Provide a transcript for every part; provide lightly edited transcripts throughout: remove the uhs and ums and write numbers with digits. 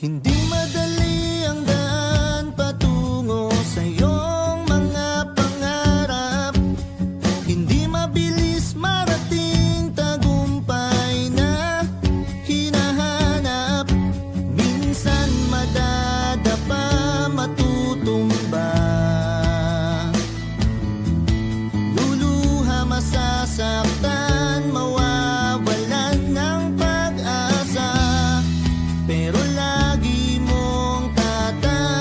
Hindi madali ang daan patungo sa iyong mga pangarap. Hindi mabilis marating tagumpay na hinahanap. Minsan madadapa, matutumba, luluha, masasaktan, mawawalan ng pag-asa. Pero lagi mong tatandaan,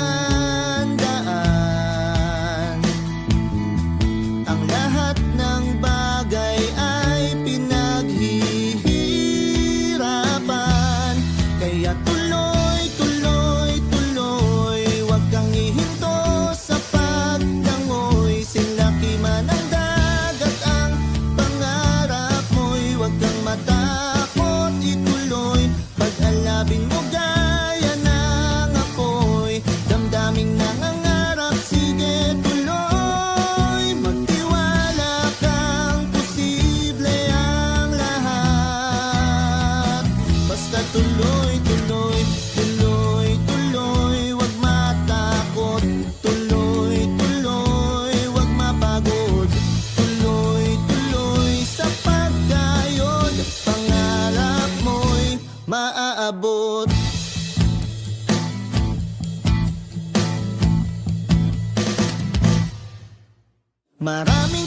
ang lahat ng bagay ay pinaghihirapan. Kaya tuloy, tuloy, tuloy, huwag kang ihinto sa paglangoy. Silaki man ang dagat ang pangarap mo'y huwag kang matakot, ituloy. Pag-alabing mo gaya ng apoy, damdaming nangangarap, sige tuloy. Magtiwala kang posible ang lahat. Basta tuloy, tuloy, tuloy, tuloy, huwag matakot. Tuloy, tuloy, huwag mapagod. Tuloy, tuloy sa pagkayod, pangarap mo'y maaabot. Maraming